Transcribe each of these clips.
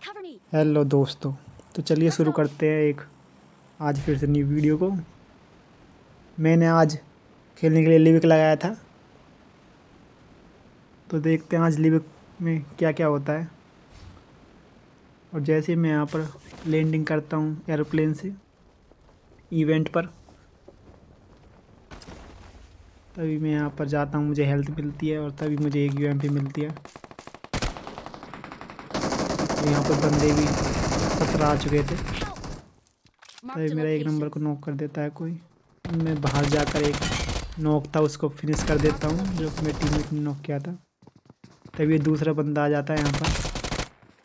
Hello दोस्तों, तो चलिए शुरू करते हैं एक आज फिर से न्यू वीडियो को। मैंने आज खेलने के लिए लिविक लगाया था, तो देखते हैं आज लिविक में क्या क्या होता है। और जैसे ही मैं यहाँ पर लैंडिंग करता हूँ एरोप्लेन से इवेंट पर, तभी मैं यहाँ पर जाता हूँ, मुझे हेल्थ मिलती है और तभी मुझे एक यूएमपी मिलती है। तो यहाँ पर बंदे भी 17 आ चुके थे, तभी मेरा एक नंबर को नॉक कर देता है कोई। मैं बाहर जाकर एक नॉक था उसको फिनिश कर देता हूँ, जो कि मेरे टीममेट ने नॉक किया था। तभी दूसरा बंदा आ जाता है यहाँ पर,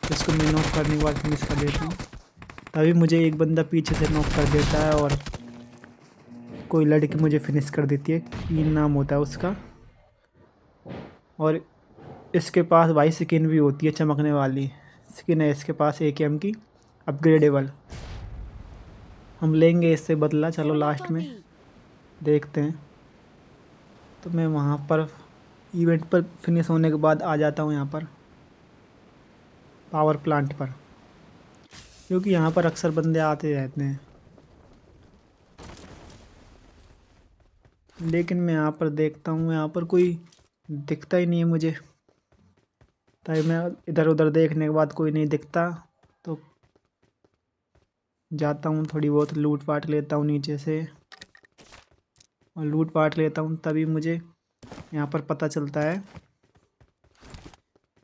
जिसको मैं नॉक करने के बाद फिनिश कर देता हूँ। तभी मुझे एक बंदा पीछे से नॉक कर देता है और कोई लड़की मुझे फिनिश कर देती है। कीन नाम होता है उसका, और इसके पास भाई स्किन भी होती है, चमकने वाली स्किन है इसके पास एकेएम की अपग्रेडेबल। हम लेंगे इससे बदला, चलो लास्ट में देखते हैं। तो मैं वहाँ पर इवेंट पर फिनिश होने के बाद आ जाता हूँ यहाँ पर पावर प्लांट पर, क्योंकि यहाँ पर अक्सर बंदे आते रहते हैं। लेकिन मैं यहाँ पर देखता हूँ, यहाँ पर कोई दिखता ही नहीं है मुझे। तभी मैं इधर उधर देखने के बाद कोई नहीं दिखता, तो जाता हूँ, थोड़ी बहुत लूट पाट लेता हूँ नीचे से, और लूट पाट लेता हूँ। तभी मुझे यहाँ पर पता चलता है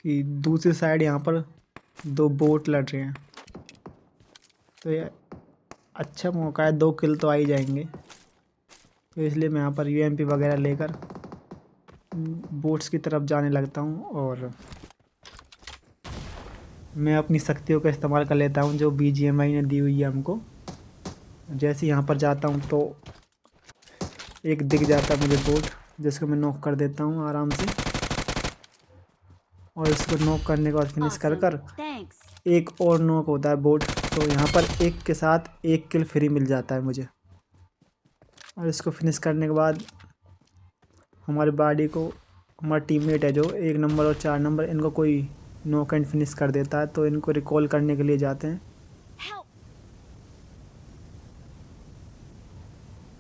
कि दूसरी साइड यहाँ पर 2 बोट लड़ रहे हैं। तो ये अच्छा मौका है, 2 किल तो आ ही जाएंगे। तो इसलिए मैं यहाँ पर यूएमपी वगैरह लेकर बोट्स की तरफ जाने लगता हूँ, और मैं अपनी शक्तियों का इस्तेमाल कर लेता हूँ जो बीजीएमआई ने दी हुई है हमको। जैसे यहाँ पर जाता हूँ तो एक दिख जाता है मुझे बोट, जिसको मैं नॉक कर देता हूँ आराम से, और इसको नॉक करने के बाद फिनिश कर कर एक और नॉक होता है बोट। तो यहाँ पर एक के साथ 1 किल फ्री मिल जाता है मुझे, और इसको फिनिश करने के बाद हमारे बॉडी को हमारा टीममेट है जो 1 नंबर और 4 नंबर, इनको कोई नॉक एंड फिनिश कर देता है। तो इनको रिकॉल करने के लिए जाते हैं,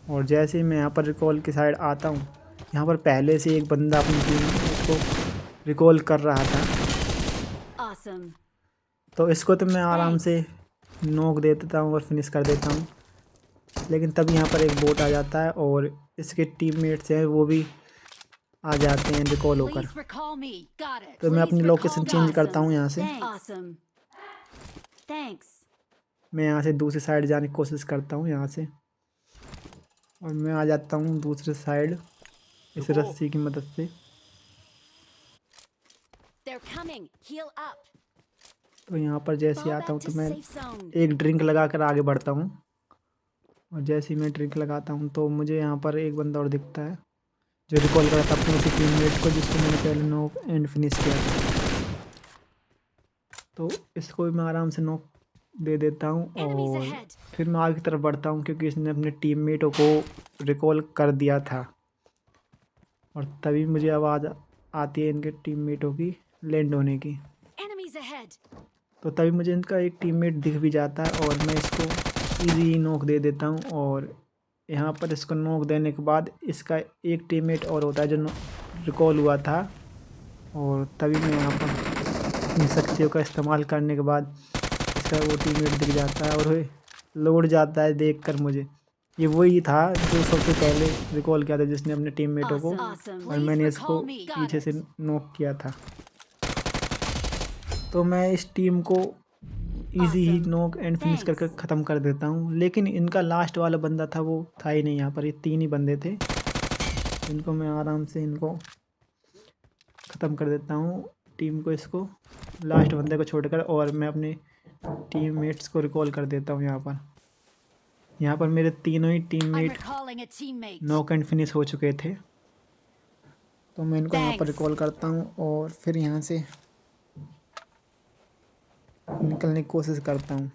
और जैसे ही मैं यहाँ पर रिकॉल की साइड आता हूँ, यहाँ पर पहले से एक बंदा अपनी टीम को रिकॉल कर रहा था। तो इसको तो मैं आराम से नॉक दे देता हूँ और फिनिश कर देता हूँ। लेकिन तब यहाँ पर एक बोट आ जाता है और इसके टीममेट्स हैं वो भी आ जाते हैं रिकॉल होकर। तो मैं अपनी लोकेशन चेंज करता हूँ यहाँ से। मैं यहाँ से दूसरी साइड जाने की कोशिश करता हूँ यहाँ से, और मैं आ जाता हूँ दूसरी साइड इस रस्सी की मदद से। तो यहाँ पर जैसे ही आता हूँ तो मैं एक ड्रिंक लगा कर आगे बढ़ता हूँ, और जैसे ही मैं ड्रिंक लगाता हूँ तो मुझे यहाँ पर एक बंदा और दिखता है जो रिकॉल करा था अपने उसी टीममेट को जिसको मैंने पहले नॉक एंड फिनिश किया था। तो इसको भी मैं आराम से नॉक दे देता हूँ, और फिर मैं आगे की तरफ बढ़ता हूँ क्योंकि इसने अपने टीममेटों को रिकॉल कर दिया था। और तभी मुझे आवाज़ आती है इनके टीममेटों की लैंड होने की। तो तभी मुझे इनका एक टीममेट दिख भी जाता है, और मैं इसको इजी नॉक दे देता हूँ। और यहाँ पर इसको नॉक देने के बाद इसका एक टीममेट और होता है जो रिकॉल हुआ था, और तभी मैं यहाँ पर अपनी शक्तियों का इस्तेमाल करने के बाद इसका वो टीममेट दिख जाता है और लौट जाता है देखकर मुझे। ये वही था जो सबसे पहले रिकॉल किया था, जिसने अपने टीममेटों को, और मैंने इसको पीछे से नॉक किया था। तो मैं इस टीम को easy he knock and finish करके ख़त्म कर देता हूँ। लेकिन इनका लास्ट वाला बंदा था वो था ही नहीं यहाँ पर, ये 3 ही बंदे थे। इनको मैं आराम से इनको ख़त्म कर देता हूँ टीम को, इसको लास्ट बंदे को छोड़कर, और मैं अपने टीममेट्स को रिकॉल कर देता हूँ। यहाँ पर मेरे तीनों ही टीममेट नॉक एंड फिनिश हो चुके थे। तो मैं इनको यहाँ पर रिकॉल करता हूँ और फिर यहाँ से निकलने की कोशिश करता हूँ।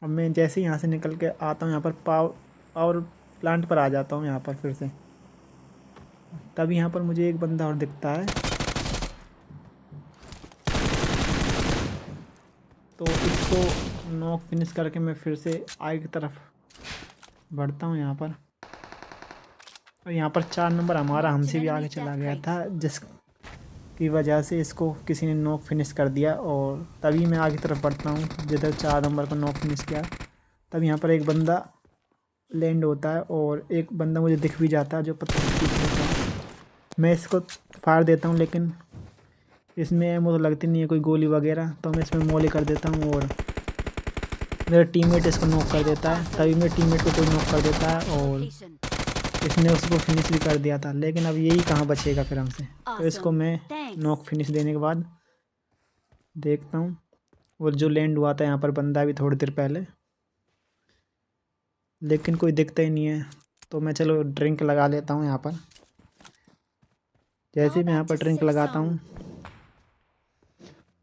अब मैं जैसे ही यहाँ से निकल के आता हूँ यहाँ पर पावर प्लांट पर आ जाता हूँ यहाँ पर फिर से। तभी यहाँ पर मुझे एक बंदा और दिखता है। तो इसको नॉक फिनिश करके मैं फिर से आगे की तरफ बढ़ता हूँ यहाँ पर। और यहाँ पर 4 नंबर हमारा हमसे भी आगे चला गया था, जिसकी वजह से इसको किसी ने नॉक फिनिश कर दिया। और तभी मैं आगे की तरफ बढ़ता हूँ जिधर 4 नंबर को नॉक फिनिश किया। तब यहाँ पर एक बंदा लैंड होता है और एक बंदा मुझे दिख भी जाता है जो पत्थर के पीछे होता है। मैं इसको फाड़ देता हूँ, लेकिन इसमें एमो तो लगती नहीं है कोई गोली वगैरह, तो मैं इसमें मोले कर देता हूँ और मेरा टीममेट इसको नॉक कर देता है। तभी मेरे टीममेट को कोई नॉक कर देता है और इसने उसको फिनिश भी कर दिया था। लेकिन अब यही कहाँ बचेगा फिर हमसे, तो इसको मैं नॉक फिनिश देने के बाद देखता हूँ। और जो लैंड हुआ था यहाँ पर बंदा भी थोड़ी देर पहले, लेकिन कोई दिखता ही नहीं है। तो मैं चलो ड्रिंक लगा लेता हूँ यहाँ पर। जैसे ही मैं यहाँ पर ड्रिंक लगाता हूँ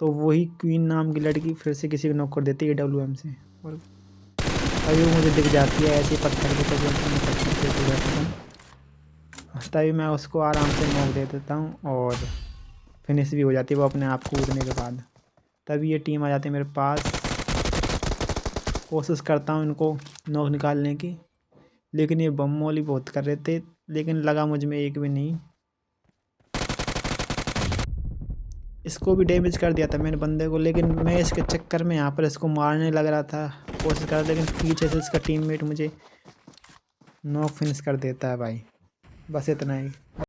तो वही क्वीन नाम की लड़की फिर से किसी को नॉक कर देती है AWM से, और अभी वो मुझे दिख जाती है ऐसे पत्थर के पत्थर। तभी मैं उसको आराम से नॉक दे देता हूँ और फिनिश भी हो जाती है वो अपने आप कूदने के बाद। तभी ये टीम आ जाती है मेरे पास। कोशिश करता हूँ इनको नॉक निकालने की, लेकिन ये बम मोली बहुत कर रहे थे, लेकिन लगा मुझ में एक भी नहीं। इसको भी डैमेज कर दिया था मैंने बंदे को, लेकिन मैं इसके चक्कर में यहाँ पर इसको मारने लग रहा था, कोशिश कर रहा, लेकिन पीछे से इसका टीममेट मुझे नॉक फिनिश कर देता है भाई। बस इतना ही।